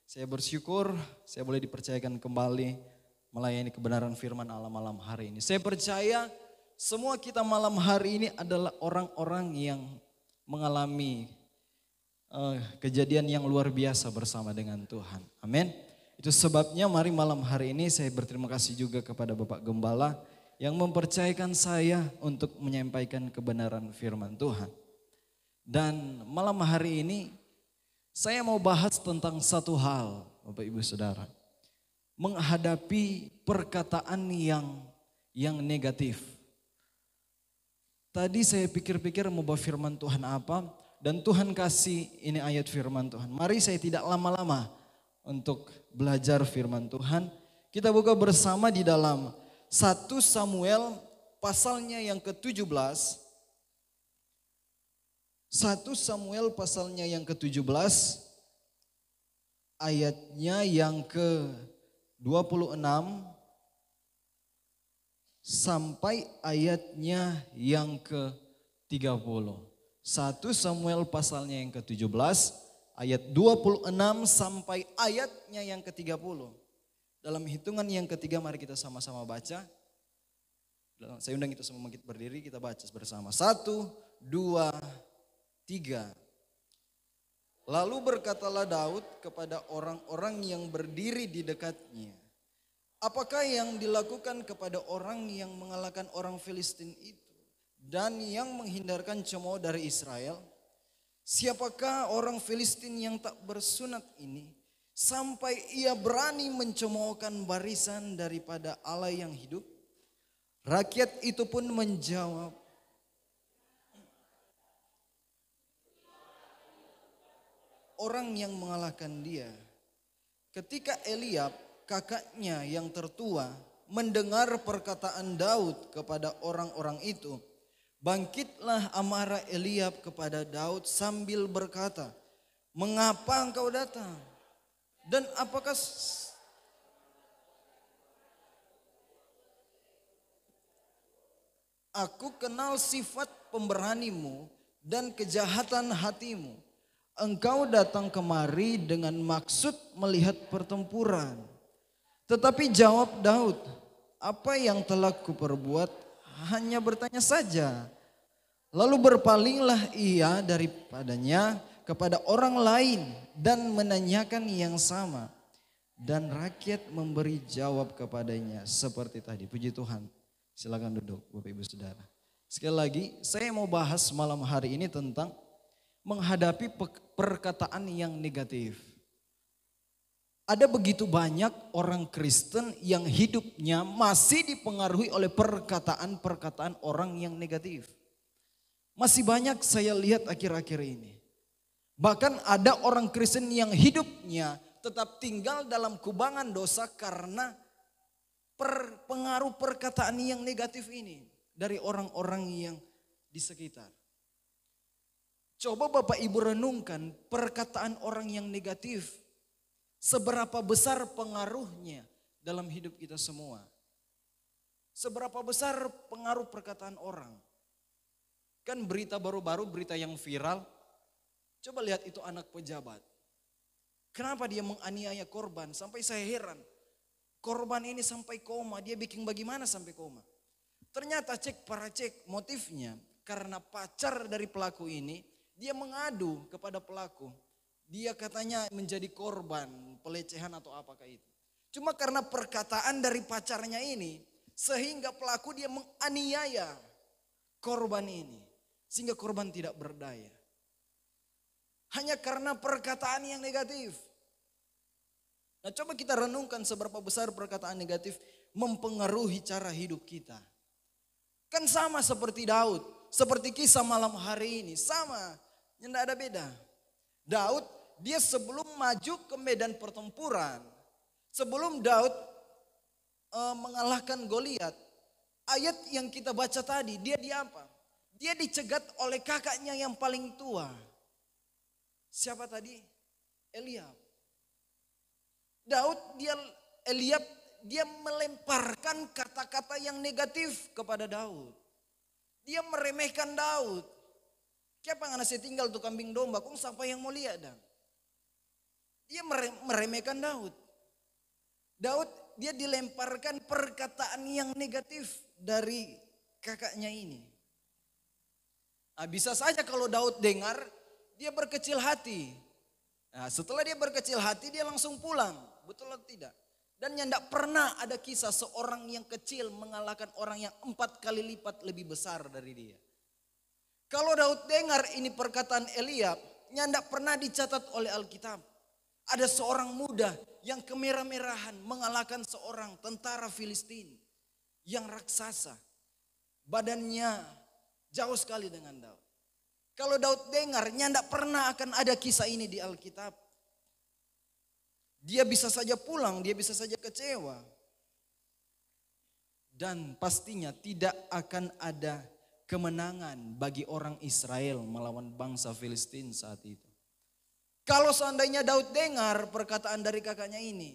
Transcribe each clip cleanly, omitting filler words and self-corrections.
Saya bersyukur saya boleh dipercayakan kembali melayani kebenaran firman Allah malam hari ini. Saya percaya semua kita malam hari ini adalah orang-orang yang mengalami kejadian yang luar biasa bersama dengan Tuhan. Amin. Itu sebabnya mari malam hari ini saya berterima kasih juga kepada Bapak Gembala yang mempercayakan saya untuk menyampaikan kebenaran firman Tuhan. Dan malam hari ini saya mau bahas tentang satu hal, Bapak Ibu Saudara. Menghadapi perkataan yang negatif. Tadi saya pikir-pikir mau bawa firman Tuhan apa, dan Tuhan kasih ini ayat firman Tuhan. Mari saya tidak lama-lama untuk belajar firman Tuhan. Kita buka bersama di dalam 1 Samuel pasalnya yang ke-17. 1 Samuel pasalnya yang ke-17 ayatnya yang ke-26 sampai ayatnya yang ke-30. 1 Samuel pasalnya yang ke-17 ayat 26 sampai ayatnya yang ke-30. Dalam hitungan yang ketiga mari kita sama-sama baca. Saya undang kita semua bangkit berdiri, kita baca bersama. 1, 2, 3. Lalu berkatalah Daud kepada orang-orang yang berdiri di dekatnya. Apakah yang dilakukan kepada orang yang mengalahkan orang Filistin itu dan yang menghindarkan cemooh dari Israel? Siapakah orang Filistin yang tak bersunat ini sampai ia berani mencemoohkan barisan daripada Allah yang hidup? Rakyat itu pun menjawab, orang yang mengalahkan dia. Ketika Eliab, kakaknya yang tertua, mendengar perkataan Daud kepada orang-orang itu, bangkitlah amarah Eliab kepada Daud sambil berkata, mengapa engkau datang? Dan apakah aku kenal sifat pemberanimu dan kejahatan hatimu. Engkau datang kemari dengan maksud melihat pertempuran. Tetapi jawab Daud, apa yang telah kuperbuat hanya bertanya saja. Lalu berpalinglah ia daripadanya kepada orang lain dan menanyakan yang sama. Dan rakyat memberi jawab kepadanya seperti tadi. Puji Tuhan. Silakan duduk Bapak Ibu Saudara. Sekali lagi saya mau bahas malam hari ini tentang menghadapi perkataan yang negatif. Ada begitu banyak orang Kristen yang hidupnya masih dipengaruhi oleh perkataan-perkataan orang yang negatif. Masih banyak saya lihat akhir-akhir ini. Bahkan ada orang Kristen yang hidupnya tetap tinggal dalam kubangan dosa karena pengaruh perkataan yang negatif ini dari orang-orang yang di sekitar. Coba Bapak Ibu renungkan perkataan orang yang negatif. Seberapa besar pengaruhnya dalam hidup kita semua. Seberapa besar pengaruh perkataan orang. Kan berita baru-baru, berita yang viral. Coba lihat itu anak pejabat. Kenapa dia menganiaya korban sampai saya heran. Korban ini sampai koma, dia bikin bagaimana sampai koma. Ternyata cek motifnya karena pacar dari pelaku ini. Dia mengadu kepada pelaku. Dia katanya menjadi korban pelecehan atau apakah itu. Cuma karena perkataan dari pacarnya ini. Sehingga pelaku dia menganiaya korban ini. Sehingga korban tidak berdaya. Hanya karena perkataan yang negatif. Nah coba kita renungkan seberapa besar perkataan negatif mempengaruhi cara hidup kita. Kan sama seperti Daud. Seperti kisah malam hari ini. Sama. Tidak ada beda. Daud dia sebelum maju ke medan pertempuran. Sebelum Daud mengalahkan Goliat. Ayat yang kita baca tadi dia apa? Dia dicegat oleh kakaknya yang paling tua. Siapa tadi? Eliab. Eliab dia melemparkan kata-kata yang negatif kepada Daud. Dia meremehkan Daud. Siapa yang saya tinggal tuh kambing domba, kong siapa yang mau lihat dah? Dia meremehkan Daud. Daud dia dilemparkan perkataan yang negatif dari kakaknya ini. Nah, bisa saja kalau Daud dengar, dia berkecil hati. Nah, setelah dia berkecil hati, dia langsung pulang. Betul atau tidak? Dan tidak pernah ada kisah seorang yang kecil mengalahkan orang yang 4 kali lipat lebih besar dari dia. Kalau Daud dengar ini perkataan Eliab, tidak pernah dicatat oleh Alkitab. Ada seorang muda yang kemerah-merahan mengalahkan seorang tentara Filistin yang raksasa. Badannya jauh sekali dengan Daud. Kalau Daud dengar, tidak pernah akan ada kisah ini di Alkitab. Dia bisa saja pulang, dia bisa saja kecewa. Dan pastinya tidak akan ada kemenangan bagi orang Israel melawan bangsa Filistin saat itu. Kalau seandainya Daud dengar perkataan dari kakaknya ini,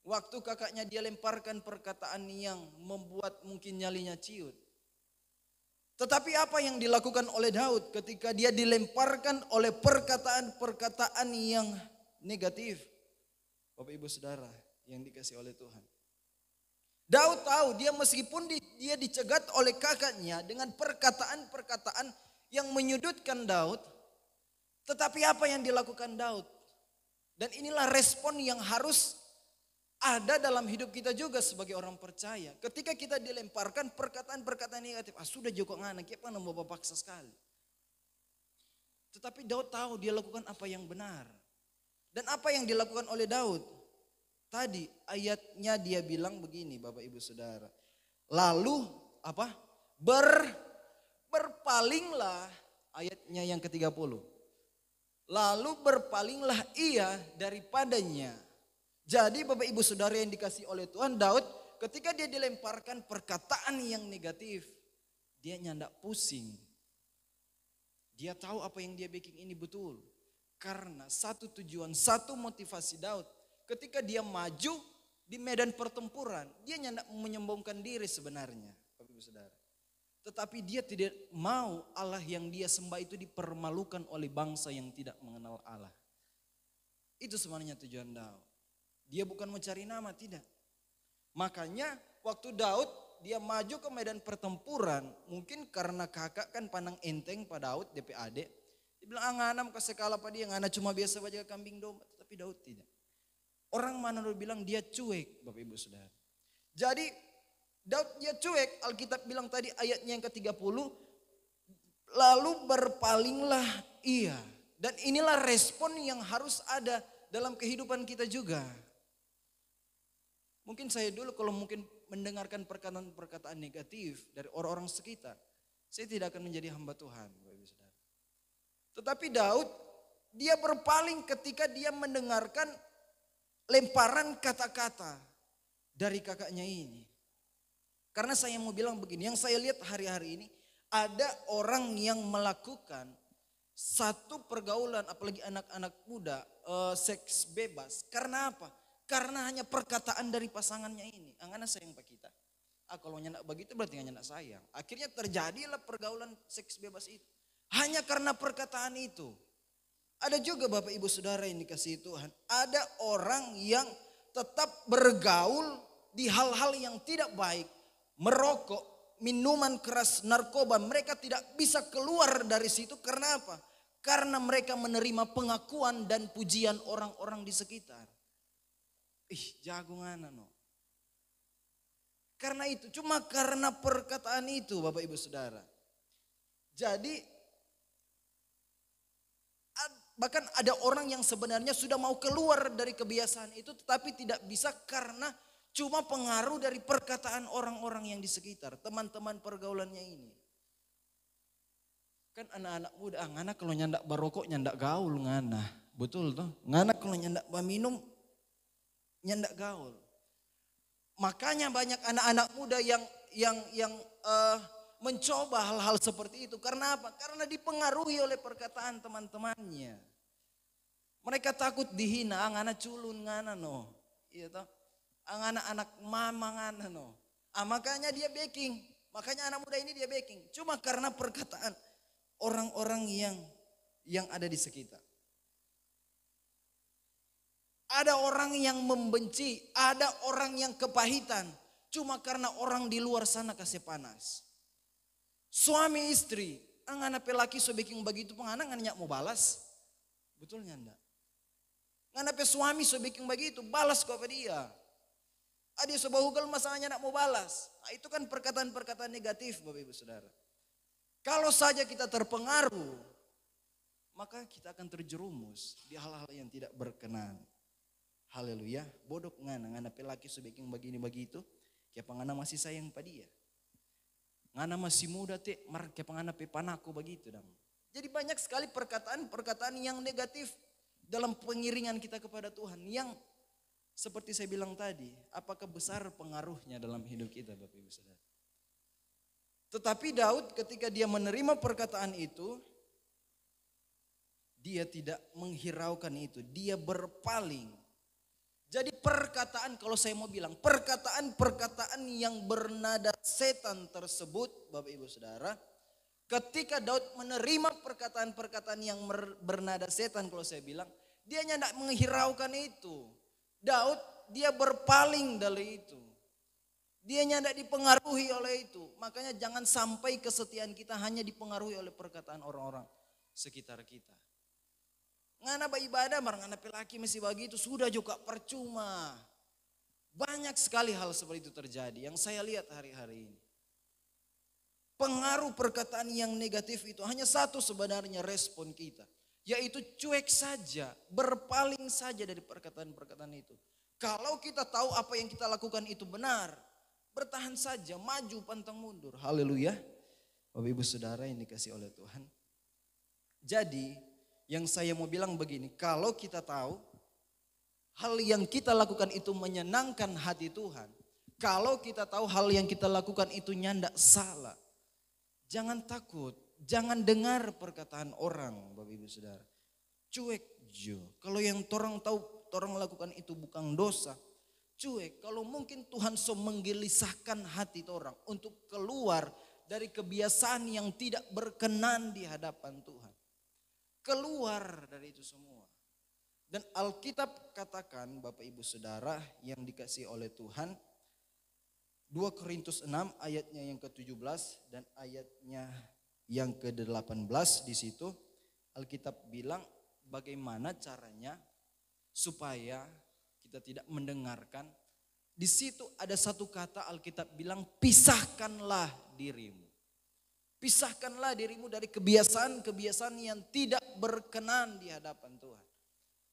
waktu kakaknya dia lemparkan perkataan yang membuat mungkin nyalinya ciut. Tetapi apa yang dilakukan oleh Daud ketika dia dilemparkan oleh perkataan-perkataan yang negatif? Bapak Ibu Saudara yang dikasihi oleh Tuhan. Daud tahu dia meskipun dia dicegat oleh kakaknya dengan perkataan-perkataan yang menyudutkan Daud. Tetapi apa yang dilakukan Daud? Dan inilah respon yang harus ada dalam hidup kita juga sebagai orang percaya. Ketika kita dilemparkan perkataan-perkataan negatif. Sudah Joko ngana, kita mau paksa sekali. Tetapi Daud tahu dia lakukan apa yang benar. Dan apa yang dilakukan oleh Daud? Tadi ayatnya dia bilang begini Bapak Ibu Saudara. Lalu apa? Berpalinglah, ayatnya yang ke-30. Lalu berpalinglah ia daripadanya. Jadi Bapak Ibu Saudara yang dikasih oleh Tuhan, Daud ketika dia dilemparkan perkataan yang negatif, dia nyandak pusing. Dia tahu apa yang dia bikin ini betul. Karena satu tujuan, satu motivasi Daud. Ketika dia maju di medan pertempuran, dia nyandak menyombongkan diri sebenarnya Bapak Ibu Saudara. Tetapi dia tidak mau Allah yang dia sembah itu dipermalukan oleh bangsa yang tidak mengenal Allah. Itu sebenarnya tujuan Daud. Dia bukan mencari nama, tidak. Makanya waktu Daud dia maju ke medan pertempuran, mungkin karena kakak kan pandang enteng pada Daud, DP adik. Dia bilang, ngana kasih kalah pada dia, ngana cuma biasa baca kambing domba. Tetapi Daud tidak. Orang mana bilang dia cuek, Bapak Ibu Saudara. Jadi Daud dia cuek, Alkitab bilang tadi ayatnya yang ke-30, lalu berpalinglah ia. Dan inilah respon yang harus ada dalam kehidupan kita juga. Mungkin saya dulu kalau mungkin mendengarkan perkataan-perkataan negatif dari orang-orang sekitar, saya tidak akan menjadi hamba Tuhan, Bapak Ibu Saudara. Tetapi Daud, dia berpaling ketika dia mendengarkan lemparan kata-kata dari kakaknya ini. Karena saya mau bilang begini, yang saya lihat hari-hari ini ada orang yang melakukan satu pergaulan, apalagi anak-anak muda, seks bebas. Karena apa? Karena hanya perkataan dari pasangannya ini. Angana sayang pak kita. Kalau nyandak begitu berarti nyandak sayang. Akhirnya terjadilah pergaulan seks bebas itu. Hanya karena perkataan itu. Ada juga Bapak Ibu Saudara yang dikasihi Tuhan. Ada orang yang tetap bergaul di hal-hal yang tidak baik. Merokok, minuman keras, narkoba. Mereka tidak bisa keluar dari situ karena apa? Karena mereka menerima pengakuan dan pujian orang-orang di sekitar. Jagongan no. Karena itu, cuma karena perkataan itu Bapak Ibu Saudara. Jadi bahkan ada orang yang sebenarnya sudah mau keluar dari kebiasaan itu tetapi tidak bisa karena cuma pengaruh dari perkataan orang-orang yang di sekitar, teman-teman pergaulannya ini. Kan anak-anak muda, ngana kalau nyandak barokok nyandak gaul ngana. Betul tuh. Ngana kalau nyandak minum nyandak gaul. Makanya banyak anak-anak muda yang mencoba hal-hal seperti itu. Karena apa? Karena dipengaruhi oleh perkataan teman-temannya. Mereka takut dihina, ngana culun ngana no. Iya toh. Anak-anak mama ngana no. Makanya dia baking. Makanya anak muda ini dia baking. Cuma karena perkataan orang-orang yang ada di sekitar. Ada orang yang membenci, ada orang yang kepahitan. Cuma karena orang di luar sana kasih panas. Suami istri, angana pelaki so bikin begitu penganang nyak mau balas. Betulnya enggak? Ngana pe suami so bikin begitu, balas kok ke dia. Dia so bahugal masalahnya nak mau balas. Nah, itu kan perkataan-perkataan negatif Bapak Ibu Saudara. Kalau saja kita terpengaruh, maka kita akan terjerumus di hal-hal yang tidak berkenan. Haleluya. Bodok ngana pelaki so bikin begini begitu. Kayak pangana masih sayang pada dia. Ngana masih muda te, mar kayak pangana pe panaku begitu dong. Jadi banyak sekali perkataan-perkataan yang negatif dalam pengiringan kita kepada Tuhan. Yang seperti saya bilang tadi, apakah besar pengaruhnya dalam hidup kita Bapak Ibu Saudara. Tetapi Daud ketika dia menerima perkataan itu, dia tidak menghiraukan itu, dia berpaling. Jadi perkataan, kalau saya mau bilang, perkataan-perkataan yang bernada setan tersebut Bapak Ibu Saudara, ketika Daud menerima perkataan-perkataan yang bernada setan, kalau saya bilang, dia tidak menghiraukan itu. Daud dia berpaling dari itu. Dia tidak dipengaruhi oleh itu. Makanya jangan sampai kesetiaan kita hanya dipengaruhi oleh perkataan orang-orang sekitar kita. Ngana beribadah, ngana pelaki masih begitu, sudah juga percuma. Banyak sekali hal seperti itu terjadi yang saya lihat hari-hari ini. Pengaruh perkataan yang negatif itu hanya satu sebenarnya respon kita. Yaitu cuek saja, berpaling saja dari perkataan-perkataan itu. Kalau kita tahu apa yang kita lakukan itu benar, bertahan saja, maju pantang mundur. Haleluya. Bapak Ibu Saudara yang dikasih oleh Tuhan. Jadi yang saya mau bilang begini, kalau kita tahu hal yang kita lakukan itu menyenangkan hati Tuhan. Kalau kita tahu hal yang kita lakukan itu nyandak salah. Jangan takut, jangan dengar perkataan orang Bapak Ibu Saudara. Cuek jo. Kalau yang torang tahu, torang lakukan itu bukan dosa. Cuek, kalau mungkin Tuhan so menggelisahkan hati orang untuk keluar dari kebiasaan yang tidak berkenan di hadapan Tuhan. Keluar dari itu semua. Dan Alkitab katakan Bapak Ibu Saudara yang dikasih oleh Tuhan, 2 Korintus 6 ayatnya yang ke-17 dan ayatnya yang ke-18 di situ Alkitab bilang bagaimana caranya supaya kita tidak mendengarkan. Di situ ada satu kata Alkitab bilang pisahkanlah dirimu. Pisahkanlah dirimu dari kebiasaan-kebiasaan yang tidak berkenan di hadapan Tuhan.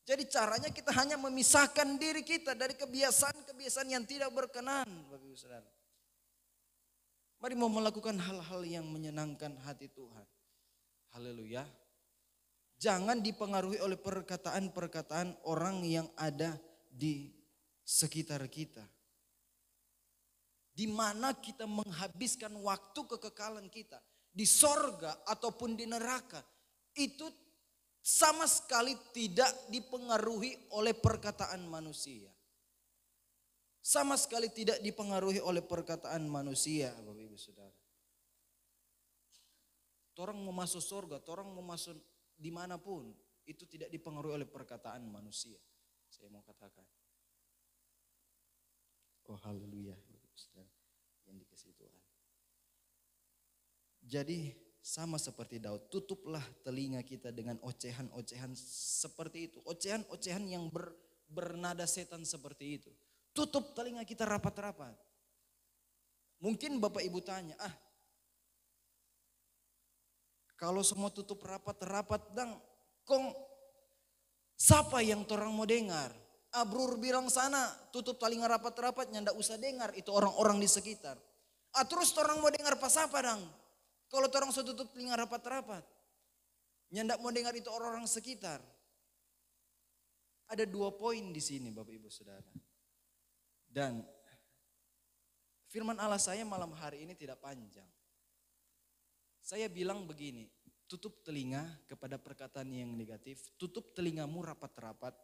Jadi caranya kita hanya memisahkan diri kita dari kebiasaan-kebiasaan yang tidak berkenan. Bapak Ibu Saudara. Mari mau melakukan hal-hal yang menyenangkan hati Tuhan. Haleluya. Jangan dipengaruhi oleh perkataan-perkataan orang yang ada di sekitar kita. Di mana kita menghabiskan waktu kekekalan kita. Di sorga ataupun di neraka. Itu sama sekali tidak dipengaruhi oleh perkataan manusia. Sama sekali tidak dipengaruhi oleh perkataan manusia Bapak Ibu Saudara. Orang mau masuk sorga, orang mau masuk dimanapun. Itu tidak dipengaruhi oleh perkataan manusia. Saya mau katakan. Oh haleluya Bapak Ibu Saudara yang dikasihi Tuhan. Jadi sama seperti Daud, tutuplah telinga kita dengan ocehan-ocehan seperti itu. Ocehan-ocehan yang bernada setan seperti itu. Tutup telinga kita rapat-rapat. Mungkin Bapak Ibu tanya, kalau semua tutup rapat-rapat dang, kong siapa yang orang mau dengar? Abrur bilang sana, tutup telinga rapat-rapat, ndak usah dengar itu orang-orang di sekitar. Terus orang mau dengar pas apa dang? Kalau orang sudah tutup telinga rapat-rapat, nyandak mau dengar itu orang-orang sekitar. Ada 2 poin di sini Bapak Ibu Saudara. Dan firman Allah saya malam hari ini tidak panjang. Saya bilang begini, tutup telinga kepada perkataan yang negatif, tutup telingamu rapat-rapat.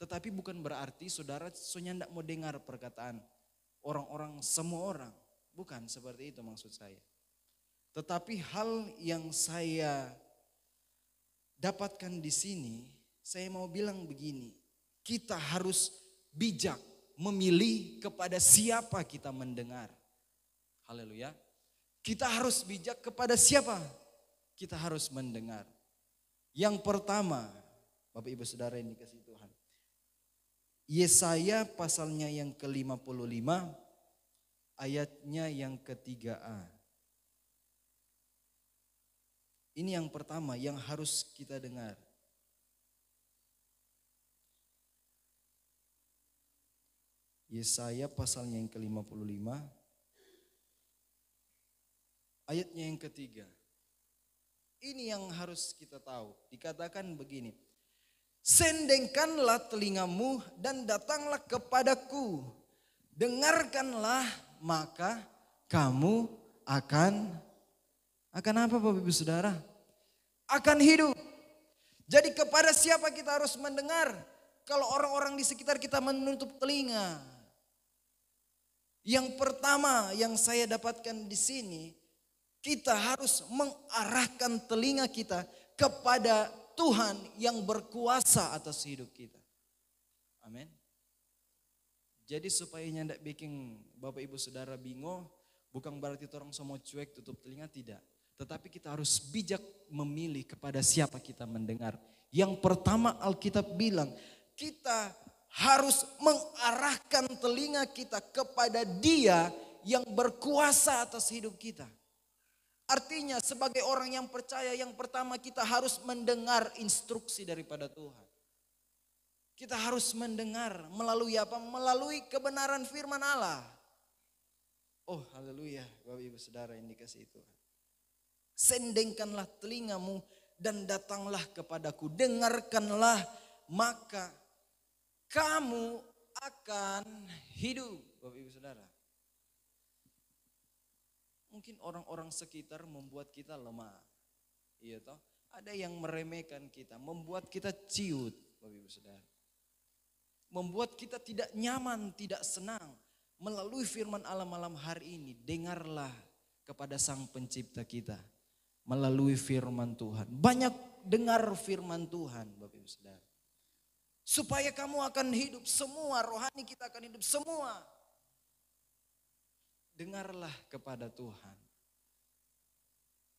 Tetapi bukan berarti saudara nyandak mau dengar perkataan orang-orang, semua orang. Bukan seperti itu maksud saya. Tetapi hal yang saya dapatkan di sini, saya mau bilang begini. kita harus bijak memilih kepada siapa kita mendengar. Haleluya. Kita harus bijak kepada siapa kita harus mendengar. Yang pertama, Bapak Ibu Saudara yang dikasihi Tuhan. Yesaya pasalnya yang ke-55 ayatnya yang ke-3a. Ini yang pertama yang harus kita dengar. Yesaya pasalnya yang ke-55 ayatnya yang ke-3. Ini yang harus kita tahu. Dikatakan begini. Sendengkanlah telingamu dan datanglah kepadaku. Dengarkanlah maka kamu akan apa Bapak Ibu Saudara? Akan hidup. Jadi kepada siapa kita harus mendengar? Kalau orang-orang di sekitar kita menutup telinga. Yang pertama yang saya dapatkan di sini, kita harus mengarahkan telinga kita kepada Tuhan yang berkuasa atas hidup kita. Amin. Jadi supaya nyandak bikin Bapak Ibu Saudara bingung, bukan berarti orang semua cuek tutup telinga, tidak. Tetapi kita harus bijak memilih kepada siapa kita mendengar. Yang pertama Alkitab bilang, kita harus mengarahkan telinga kita kepada Dia yang berkuasa atas hidup kita. Artinya sebagai orang yang percaya, yang pertama kita harus mendengar instruksi daripada Tuhan. Kita harus mendengar melalui apa? Melalui kebenaran firman Allah. Oh haleluya Bapak Ibu Saudara yang dikasihi Tuhan. Sendengkanlah telingamu dan datanglah kepadaku. Dengarkanlah maka kamu akan hidup. Bapak Ibu Saudara. Mungkin orang-orang sekitar membuat kita lemah. Iya toh? Ada yang meremehkan kita, membuat kita ciut, Bapak Ibu Saudara. Membuat kita tidak nyaman, tidak senang. Melalui firman Allah malam hari ini, dengarlah kepada Sang Pencipta kita. Melalui firman Tuhan. Banyak dengar firman Tuhan, Bapak Ibu Saudara. Supaya kamu akan hidup semua, rohani kita akan hidup semua. Dengarlah kepada Tuhan.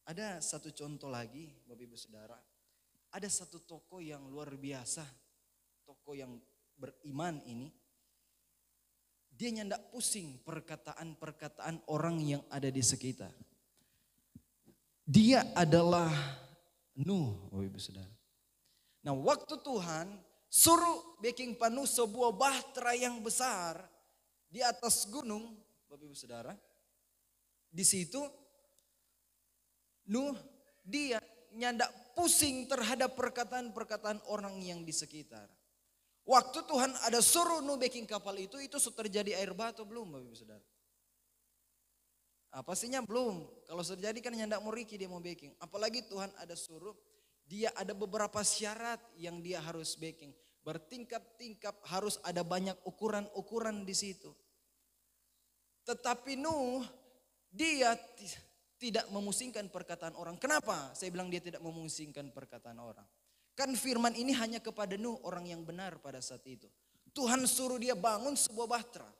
Ada satu contoh lagi Bapak Ibu Saudara. Ada satu tokoh yang luar biasa. Tokoh yang beriman ini. Dia nyandak pusing perkataan-perkataan orang yang ada di sekitar. Dia adalah Nuh Bapak Ibu Saudara. Nah waktu Tuhan suruh bikin penuh sebuah bahtera yang besar di atas gunung. Bapak Ibu Saudara, di situ Nuh dia nyandak pusing terhadap perkataan-perkataan orang yang di sekitar. Waktu Tuhan ada suruh Nuh bikin kapal itu sudah terjadi air bah atau belum Bapak Ibu Saudara? Pastinya belum. Kalau terjadi kan nyandak mau Riki dia mau bikin. Apalagi Tuhan ada suruh, dia ada beberapa syarat yang dia harus bikin. Bertingkap-tingkap harus ada banyak ukuran-ukuran di situ. Tetapi Nuh dia tidak memusingkan perkataan orang. Kenapa? Saya bilang dia tidak memusingkan perkataan orang. Kan firman ini hanya kepada Nuh, orang yang benar pada saat itu. Tuhan suruh dia bangun sebuah bahtera.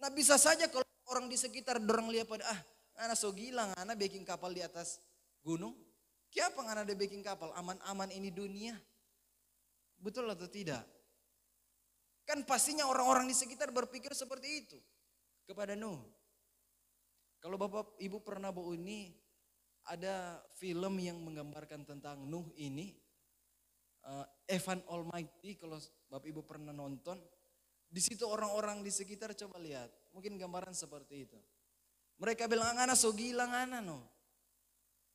Nah bisa saja kalau orang di sekitar dorang lihat pada anak so gila, anak bikin kapal di atas gunung. Kenapa anak ada bikin kapal? Aman-aman ini dunia. Betul atau tidak? Kan pastinya orang-orang di sekitar berpikir seperti itu kepada Nuh. Kalau Bapak Ibu pernah ini ada film yang menggambarkan tentang Nuh ini. Evan Almighty, kalau Bapak Ibu pernah nonton. Di situ orang-orang di sekitar coba lihat. Mungkin gambaran seperti itu. Mereka bilang anak so gila anak no.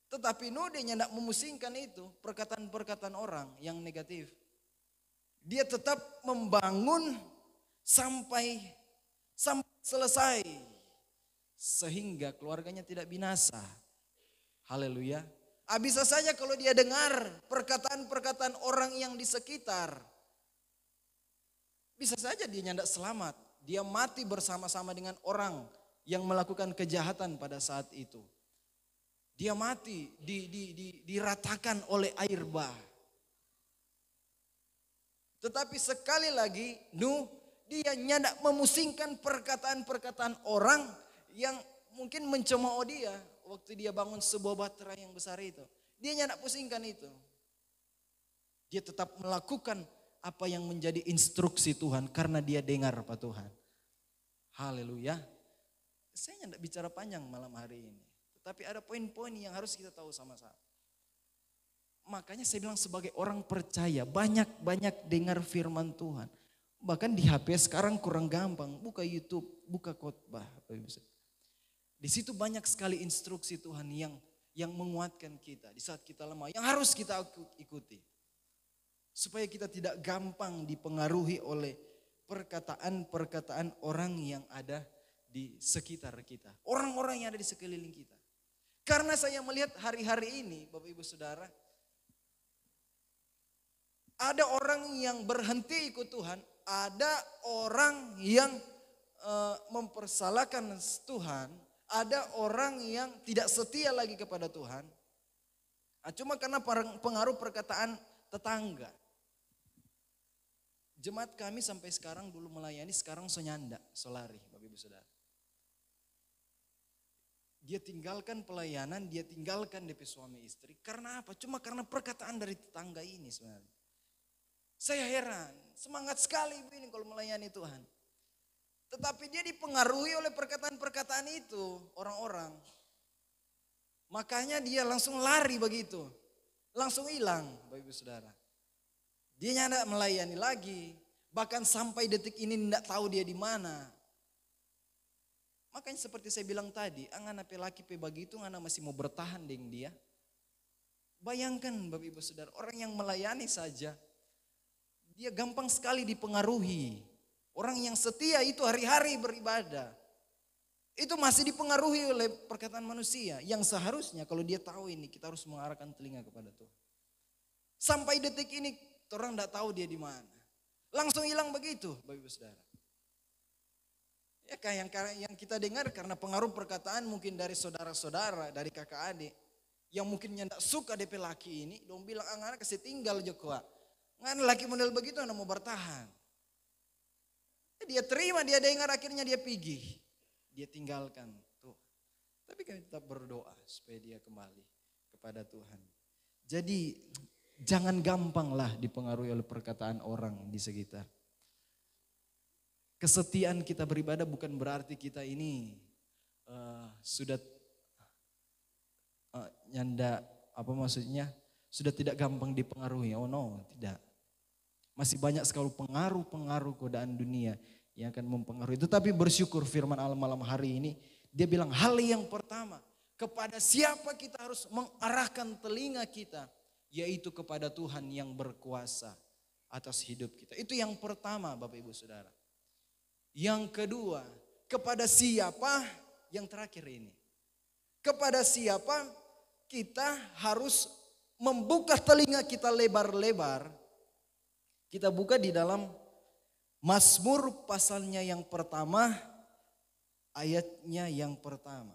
Tetapi Nuh dia tidak memusingkan itu. Perkataan-perkataan orang yang negatif. Dia tetap membangun sampai selesai. Sehingga keluarganya tidak binasa. Haleluya. Bisa saja kalau dia dengar perkataan-perkataan orang yang di sekitar. Bisa saja dia nyandak selamat. Dia mati bersama-sama dengan orang yang melakukan kejahatan pada saat itu. Dia mati diratakan oleh air bah. Tetapi sekali lagi Nuh dia nyadak memusingkan perkataan-perkataan orang yang mungkin mencemooh dia waktu dia bangun sebuah bahtera yang besar itu. Dia nyadak pusingkan itu. Dia tetap melakukan apa yang menjadi instruksi Tuhan karena dia dengar Pak Tuhan. Haleluya. Saya tidak bicara panjang malam hari ini. Tetapi ada poin-poin yang harus kita tahu sama-sama. Makanya saya bilang sebagai orang percaya banyak-banyak dengar firman Tuhan. Bahkan di HP sekarang kurang gampang. Buka YouTube, buka khotbah. Di situ banyak sekali instruksi Tuhan yang menguatkan kita di saat kita lemah. Yang harus kita ikuti. Supaya kita tidak gampang dipengaruhi oleh perkataan-perkataan orang yang ada di sekitar kita. Orang-orang yang ada di sekeliling kita. Karena saya melihat hari-hari ini Bapak Ibu Saudara. Ada orang yang berhenti ikut Tuhan. Ada orang yang mempersalahkan Tuhan. Ada orang yang tidak setia lagi kepada Tuhan. Cuma karena pengaruh perkataan tetangga. Jemaat kami sampai sekarang dulu melayani, sekarang sonyanda, solari Bapak Ibu Saudara. Dia tinggalkan pelayanan, dia tinggalkan DP suami istri. Karena apa? Cuma karena perkataan dari tetangga ini sebenarnya. Saya heran, semangat sekali ibu ini kalau melayani Tuhan. Tetapi dia dipengaruhi oleh perkataan-perkataan itu orang-orang. Makanya dia langsung lari begitu. Langsung hilang Bapak Ibu Saudara. Dia tidak melayani lagi. Bahkan sampai detik ini tidak tahu dia di mana. Makanya seperti saya bilang tadi, angana pelaki begitu, angana masih mau bertahan dengan dia. Bayangkan Bapak Ibu Saudara, orang yang melayani saja, dia gampang sekali dipengaruhi. Orang yang setia itu hari-hari beribadah. Itu masih dipengaruhi oleh perkataan manusia. Yang seharusnya kalau dia tahu ini, kita harus mengarahkan telinga kepada Tuhan. Sampai detik ini, orang tidak tahu dia di mana. Langsung hilang begitu Bapak Ibu Saudara. Ya kayak yang kita dengar karena pengaruh perkataan mungkin dari saudara-saudara, dari kakak adik. Yang mungkin tidak suka DP laki ini, dong bilang anak kasih tinggal Joko. Ngan laki model begitu anak mau bertahan. Dia terima, dia dengar, akhirnya dia pergi. Dia tinggalkan tuh. Tapi kami tetap berdoa supaya dia kembali kepada Tuhan. Jadi jangan gampanglah dipengaruhi oleh perkataan orang di sekitar. Kesetiaan kita beribadah bukan berarti kita ini sudah nyanda, apa maksudnya, sudah tidak gampang dipengaruhi. Oh no, tidak. Masih banyak sekali pengaruh-pengaruh godaan dunia yang akan mempengaruhi. Tetapi bersyukur firman Allah malam hari ini, dia bilang hal yang pertama, kepada siapa kita harus mengarahkan telinga kita, yaitu kepada Tuhan yang berkuasa atas hidup kita. Itu yang pertama Bapak Ibu Saudara. Yang kedua, kepada siapa, yang terakhir ini. Kepada siapa kita harus membuka telinga kita lebar-lebar. Kita buka di dalam Mazmur pasalnya yang pertama, ayatnya yang pertama.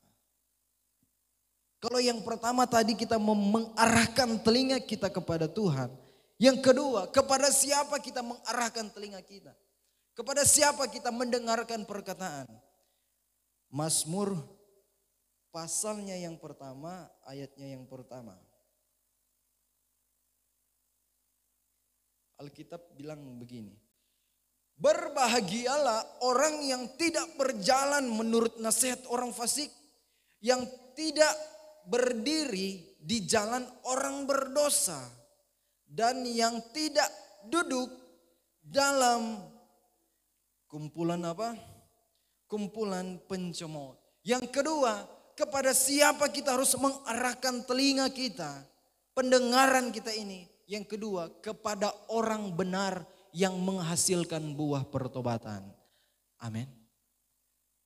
Kalau yang pertama tadi kita mengarahkan telinga kita kepada Tuhan. Yang kedua, kepada siapa kita mengarahkan telinga kita? Kepada siapa kita mendengarkan perkataan? Mazmur pasalnya yang pertama, ayatnya yang pertama. Alkitab bilang begini. Berbahagialah orang yang tidak berjalan menurut nasihat orang fasik. Yang tidak berdiri di jalan orang berdosa. Dan yang tidak duduk dalam kumpulan apa? Kumpulan pencemooh. Yang kedua, kepada siapa kita harus mengarahkan telinga kita, pendengaran kita ini. Yang kedua, kepada orang benar yang menghasilkan buah pertobatan. Amin.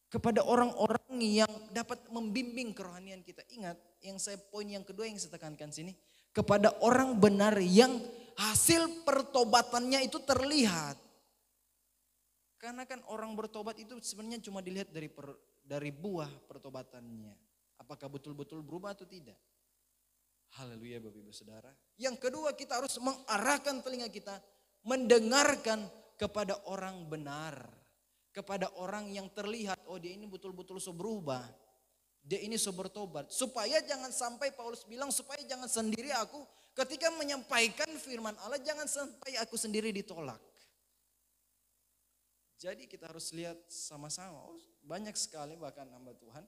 Kepada orang-orang yang dapat membimbing kerohanian kita. Ingat, poin yang kedua yang saya tekankan sini. Kepada orang benar yang hasil pertobatannya itu terlihat. Karena kan orang bertobat itu sebenarnya cuma dilihat dari buah pertobatannya. Apakah betul-betul berubah atau tidak? Haleluya Bapak Ibu Saudara. Yang kedua kita harus mengarahkan telinga kita. mendengarkan kepada orang benar. Kepada orang yang terlihat, oh dia ini betul-betul so berubah. Dia ini so bertobat. Supaya jangan sampai Paulus bilang, supaya jangan sendiri aku ketika menyampaikan firman Allah, jangan sampai aku sendiri ditolak. Jadi kita harus lihat sama-sama. Oh, banyak sekali bahkan hamba Tuhan.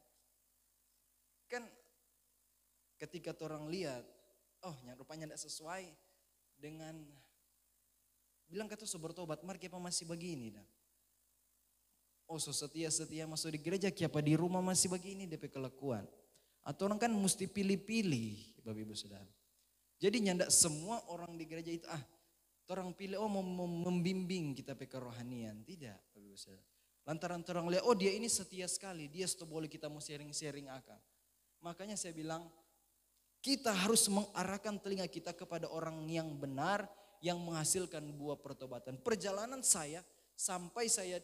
Kan ketika orang lihat, oh yang rupanya tidak sesuai dengan bilang kata so bertobat, mari kita masih begini dah. Oh so setia-setia masuk di gereja, kiapa di rumah masih begini DP kelakuan. Atau orang kan mesti pilih-pilih Bapak Ibu Saudara. Jadi nyandak semua orang di gereja itu orang pilih mau membimbing kita pe kerohanian. Tidak Bapak Ibu Saudara. Lantaran orang lihat oh dia ini setia sekali, dia boleh kita mau sharing-sharing akan. Makanya saya bilang kita harus mengarahkan telinga kita kepada orang yang benar, yang menghasilkan buah pertobatan. Perjalanan saya sampai saya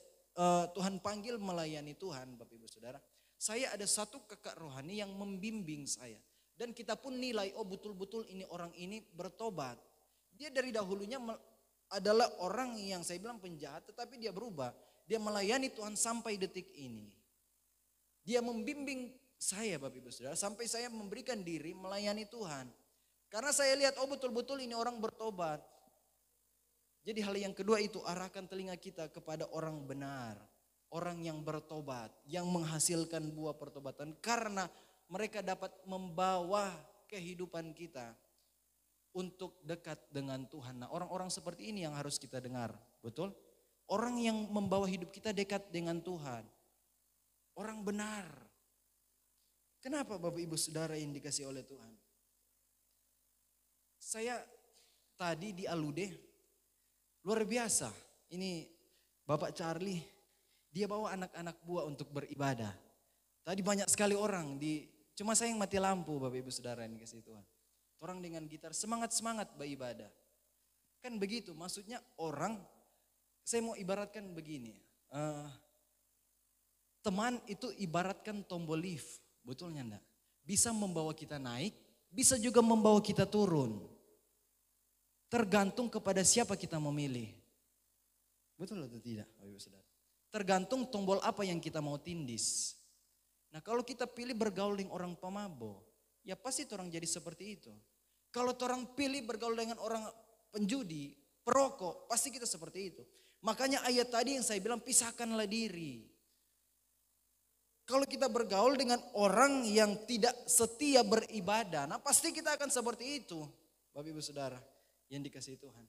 Tuhan panggil melayani Tuhan Bapak Ibu Saudara. Saya ada satu kakak rohani yang membimbing saya. Dan kita pun nilai oh betul-betul ini orang ini bertobat. Dia dari dahulunya adalah orang yang saya bilang penjahat tetapi dia berubah. Dia melayani Tuhan sampai detik ini. Dia membimbing saya Bapak Ibu Saudara sampai saya memberikan diri melayani Tuhan. Karena saya lihat oh betul-betul ini orang bertobat. Jadi hal yang kedua itu arahkan telinga kita kepada orang benar. Orang yang bertobat, yang menghasilkan buah pertobatan. Karena mereka dapat membawa kehidupan kita untuk dekat dengan Tuhan. Nah orang-orang seperti ini yang harus kita dengar, betul? Orang yang membawa hidup kita dekat dengan Tuhan. Orang benar. Kenapa Bapak Ibu Saudara yang dikasih oleh Tuhan? Saya tadi di Alude. Luar biasa, ini Bapak Charlie, dia bawa anak-anak buah untuk beribadah. Tadi banyak sekali orang, cuma saya yang mati lampu Bapak Ibu Saudara ini kasih Tuhan. Orang dengan gitar semangat-semangat beribadah. Kan begitu, maksudnya orang, saya mau ibaratkan begini. Teman itu ibaratkan tombol lift, betulnya enggak? Bisa membawa kita naik, bisa juga membawa kita turun. Tergantung kepada siapa kita memilih. Betul atau tidak Bapak Ibu Saudara? Tergantung tombol apa yang kita mau tindis. Nah kalau kita pilih bergaul dengan orang pemabok, ya pasti orang jadi seperti itu. Kalau orang pilih bergaul dengan orang penjudi, perokok, pasti kita seperti itu. Makanya ayat tadi yang saya bilang pisahkanlah diri. Kalau kita bergaul dengan orang yang tidak setia beribadah, nah pasti kita akan seperti itu Bapak Ibu Saudara yang dikasihi Tuhan.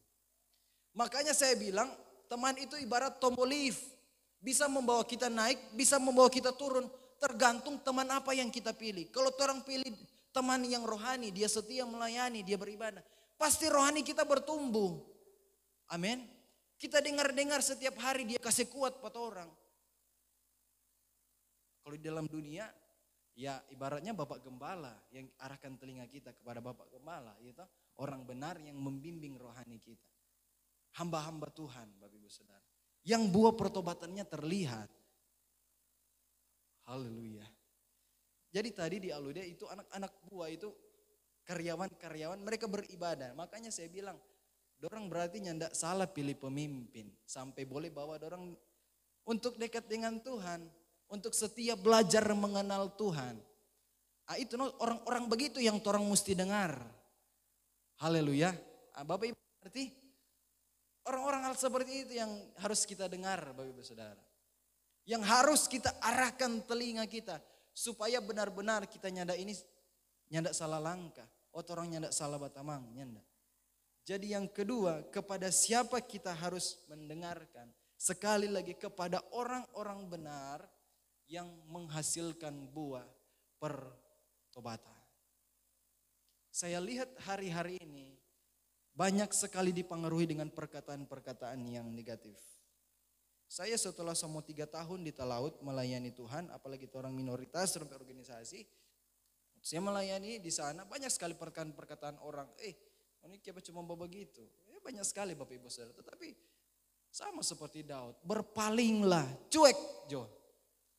Makanya saya bilang teman itu ibarat tombol lift. Bisa membawa kita naik, bisa membawa kita turun. Tergantung teman apa yang kita pilih. Kalau orang pilih teman yang rohani, dia setia melayani, dia beribadah. Pasti rohani kita bertumbuh. Amin. Kita dengar-dengar setiap hari dia kasih kuat pada orang. Kalau di dalam dunia, ya ibaratnya Bapak Gembala yang arahkan telinga kita kepada Bapak Gembala. Gitu. Orang benar yang membimbing rohani kita. Hamba-hamba Tuhan Bapak Ibu Saudara. Yang buah pertobatannya terlihat. Haleluya. Jadi tadi di Alude itu anak-anak buah itu karyawan-karyawan mereka beribadah. Makanya saya bilang, dorang berarti nyandak salah pilih pemimpin. Sampai boleh bawa dorang untuk dekat dengan Tuhan. Untuk setia belajar mengenal Tuhan. Nah, itu orang-orang begitu yang orang mesti dengar. Haleluya. Bapak Ibu berarti orang-orang hal seperti itu yang harus kita dengar Bapak Ibu Saudara. Yang harus kita arahkan telinga kita. Supaya benar-benar kita nyandak salah langkah. Orang nyandak salah batamang. Nyandak. Jadi yang kedua kepada siapa kita harus mendengarkan. Sekali lagi kepada orang-orang benar yang menghasilkan buah pertobatan. Saya lihat hari-hari ini banyak sekali dipengaruhi dengan perkataan-perkataan yang negatif. Saya setelah selama 3 tahun di Talaut melayani Tuhan, apalagi orang minoritas, sampai organisasi. Saya melayani di sana banyak sekali perkataan-perkataan orang, ini siapa cuma begitu. Banyak sekali Bapak Ibu Saudara, tetapi sama seperti Daud, berpalinglah, cuek Jo.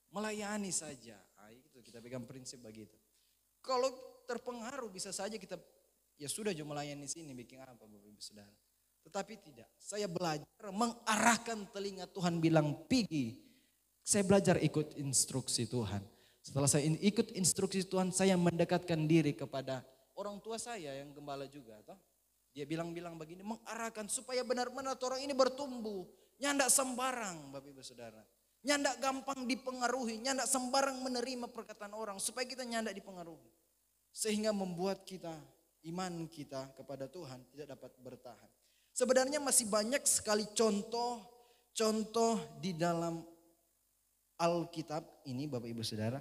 Melayani saja. Itu kita pegang prinsip begitu. Kalau terpengaruh bisa saja kita ya sudah cuma melayani sini bikin apa Bapak Ibu Saudara. Tetapi tidak, saya belajar mengarahkan telinga Tuhan bilang pergi. Saya belajar ikut instruksi Tuhan. Setelah saya ikut instruksi Tuhan, saya mendekatkan diri kepada orang tua saya yang gembala juga. Toh. Dia bilang-bilang begini, mengarahkan supaya benar-benar orang ini bertumbuh. Nyandak sembarang Bapak Ibu Saudara. Nyandak gampang dipengaruhi, nyandak sembarang menerima perkataan orang. Supaya kita nyandak dipengaruhi. Sehingga membuat kita, iman kita kepada Tuhan tidak dapat bertahan. Sebenarnya masih banyak sekali contoh di dalam Alkitab ini Bapak Ibu Saudara.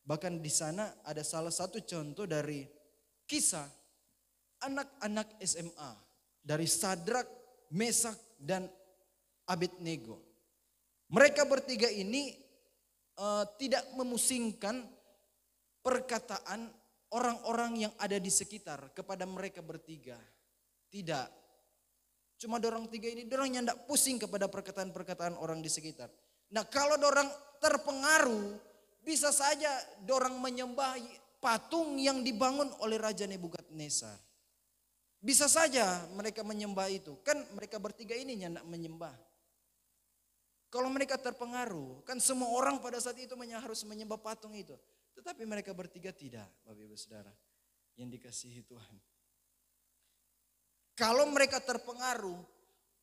Bahkan di sana ada salah satu contoh dari kisah anak-anak SMA. Dari Sadrak, Mesak, dan Abednego. Mereka bertiga ini tidak memusingkan perkataan orang-orang yang ada di sekitar kepada mereka bertiga. Tidak. Cuma dorang tiga ini, dorang nyandak pusing kepada perkataan-perkataan orang di sekitar. Nah kalau dorang terpengaruh, bisa saja dorang menyembah patung yang dibangun oleh Raja Nebukadnezar. Bisa saja mereka menyembah itu. Kan mereka bertiga ini nyandak menyembah. Kalau mereka terpengaruh, kan semua orang pada saat itu harus menyembah patung itu. Tetapi mereka bertiga tidak, Bapak Ibu Saudara, yang dikasihi Tuhan. Kalau mereka terpengaruh,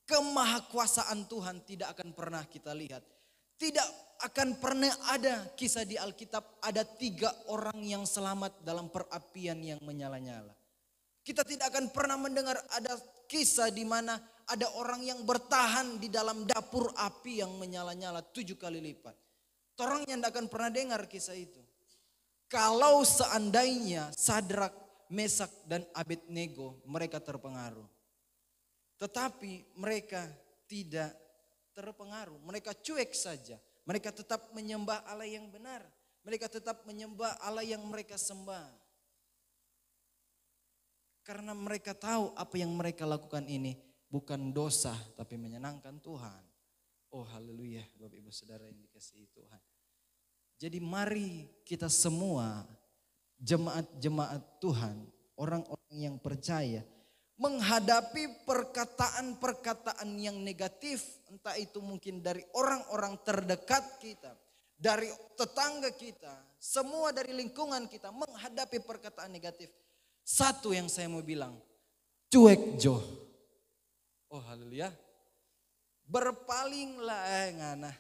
kemahakuasaan Tuhan tidak akan pernah kita lihat. Tidak akan pernah ada kisah di Alkitab ada 3 orang yang selamat dalam perapian yang menyala-nyala. Kita tidak akan pernah mendengar ada kisah di mana ada orang yang bertahan di dalam dapur api yang menyala-nyala 7 kali lipat. Orang yang tidak akan pernah dengar kisah itu. Kalau seandainya Sadrak, Mesak, dan Abednego mereka terpengaruh. Tetapi mereka tidak terpengaruh. Mereka cuek saja. Mereka tetap menyembah Allah yang benar. Mereka tetap menyembah Allah yang mereka sembah. Karena mereka tahu apa yang mereka lakukan ini bukan dosa tapi menyenangkan Tuhan. Oh haleluya Bapak Ibu Saudara yang dikasihi Tuhan. Jadi mari kita semua jemaat-jemaat Tuhan, orang-orang yang percaya menghadapi perkataan-perkataan yang negatif, entah itu mungkin dari orang-orang terdekat kita, dari tetangga kita, semua dari lingkungan kita menghadapi perkataan negatif. Satu yang saya mau bilang, cuek Jo. Oh haleluya. Berpalinglah ngana.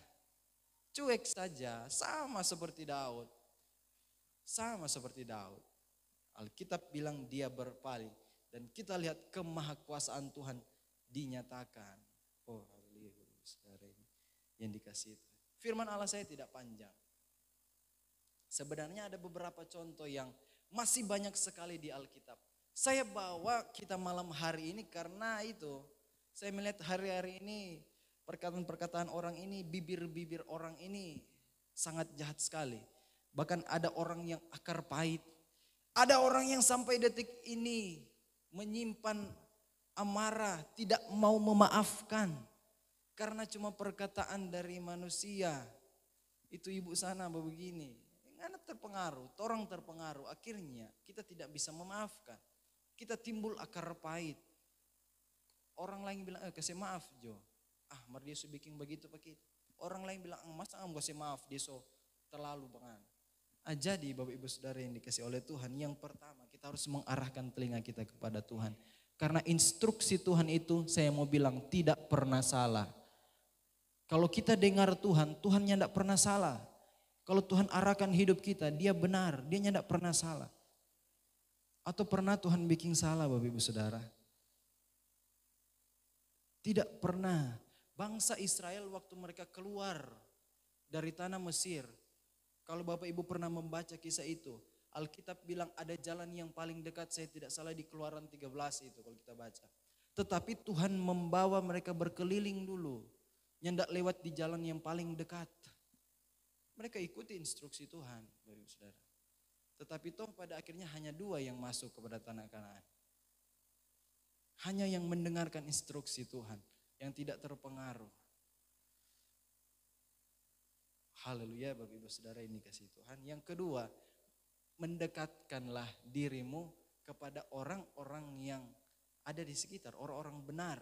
Cuek saja, sama seperti Daud. Sama seperti Daud. Alkitab bilang dia berpaling. Dan kita lihat kemahakuasaan Tuhan dinyatakan. Oh haleluya saudara ini yang dikasihi Tuhan. Firman Allah saya tidak panjang. Sebenarnya ada beberapa contoh yang masih banyak sekali di Alkitab. Saya bawa kita malam hari ini karena itu. Saya melihat hari-hari ini perkataan-perkataan orang ini, bibir-bibir orang ini sangat jahat sekali. Bahkan ada orang yang akar pahit. Ada orang yang sampai detik ini menyimpan amarah, tidak mau memaafkan. Karena cuma perkataan dari manusia. Itu ibu sana begini. Karena terpengaruh, orang terpengaruh. Akhirnya kita tidak bisa memaafkan. Kita timbul akar pahit. Orang lain bilang, kasih maaf Jo. Mari dia bikin begitu begitu. Orang lain bilang, masa kamu kasih maaf, dia terlalu banget. Jadi Bapak Ibu Saudara yang dikasih oleh Tuhan, yang pertama kita harus mengarahkan telinga kita kepada Tuhan. Karena instruksi Tuhan itu saya mau bilang tidak pernah salah. Kalau kita dengar Tuhan, Tuhan tidak pernah salah. Kalau Tuhan arahkan hidup kita, dia benar, dia tidak pernah salah. Atau pernah Tuhan bikin salah Bapak Ibu Saudara? Tidak pernah. Bangsa Israel waktu mereka keluar dari tanah Mesir. Kalau Bapak Ibu pernah membaca kisah itu, Alkitab bilang ada jalan yang paling dekat, saya tidak salah di Keluaran 13 itu kalau kita baca. Tetapi Tuhan membawa mereka berkeliling dulu, nyendak lewat di jalan yang paling dekat. Mereka ikuti instruksi Tuhan, Bapak Ibu Saudara. Tetapi toh pada akhirnya hanya 2 yang masuk kepada tanah Kanaan. Hanya yang mendengarkan instruksi Tuhan, yang tidak terpengaruh. Haleluya Bapak Ibu Saudara ini kasih Tuhan. Yang kedua, mendekatkanlah dirimu kepada orang-orang yang ada di sekitar, orang-orang benar.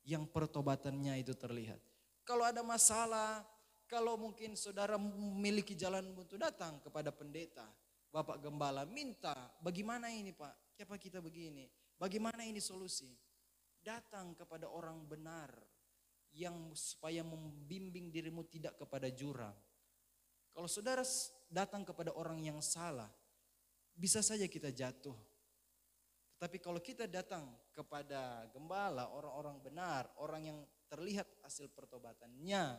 yang pertobatannya itu terlihat. Kalau ada masalah, kalau mungkin saudara memiliki jalan buntu, datang kepada pendeta, Bapak Gembala, minta bagaimana ini Pak, kenapa kita begini, bagaimana ini solusi. Datang kepada orang benar yang supaya membimbing dirimu tidak kepada jurang. Kalau saudara datang kepada orang yang salah, bisa saja kita jatuh. Tapi kalau kita datang kepada gembala, orang-orang benar, orang yang terlihat hasil pertobatannya,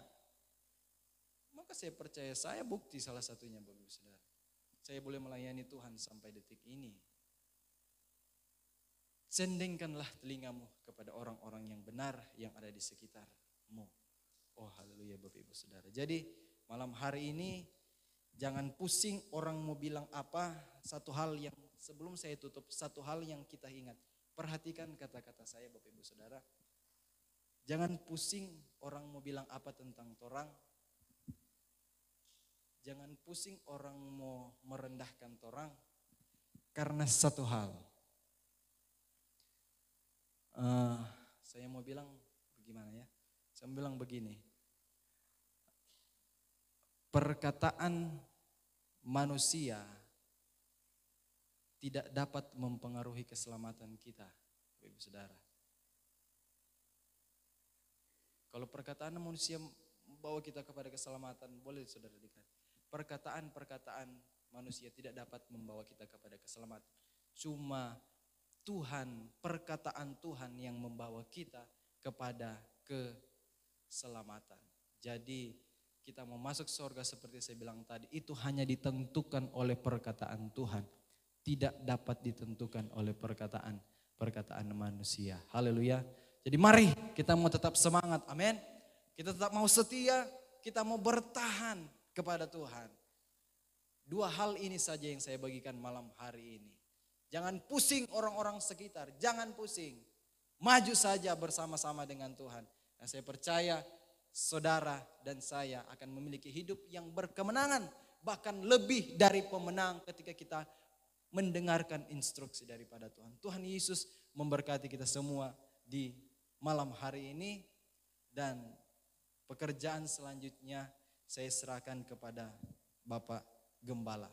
maka saya percaya, saya bukti salah satunya Bapak Saudara. Saya boleh melayani Tuhan sampai detik ini. Sendengkanlah telingamu kepada orang-orang yang benar yang ada di sekitarmu. Oh haleluya Bapak Ibu Saudara. Jadi malam hari ini jangan pusing orang mau bilang apa. Satu hal yang sebelum saya tutup, satu hal yang kita ingat. Perhatikan kata-kata saya Bapak Ibu Saudara. Jangan pusing orang mau bilang apa tentang torang. Jangan pusing orang mau merendahkan torang. Karena satu hal. Saya mau bilang bagaimana ya? Saya mau bilang begini. Perkataan manusia tidak dapat mempengaruhi keselamatan kita, Ibu Saudara. Kalau perkataan manusia membawa kita kepada keselamatan, boleh saudara dikatakan. Perkataan-perkataan manusia tidak dapat membawa kita kepada keselamatan. Cuma Tuhan, perkataan Tuhan yang membawa kita kepada keselamatan. Jadi kita mau masuk surga seperti saya bilang tadi, itu hanya ditentukan oleh perkataan Tuhan. Tidak dapat ditentukan oleh perkataan manusia. Haleluya. Jadi mari kita mau tetap semangat, amin. Kita tetap mau setia, kita mau bertahan kepada Tuhan. Dua hal ini saja yang saya bagikan malam hari ini. Jangan pusing orang-orang sekitar, jangan pusing. Maju saja bersama-sama dengan Tuhan. Dan saya percaya saudara dan saya akan memiliki hidup yang berkemenangan. Bahkan lebih dari pemenang ketika kita mendengarkan instruksi daripada Tuhan. Tuhan Yesus memberkati kita semua di malam hari ini. Dan pekerjaan selanjutnya saya serahkan kepada Bapak Gembala.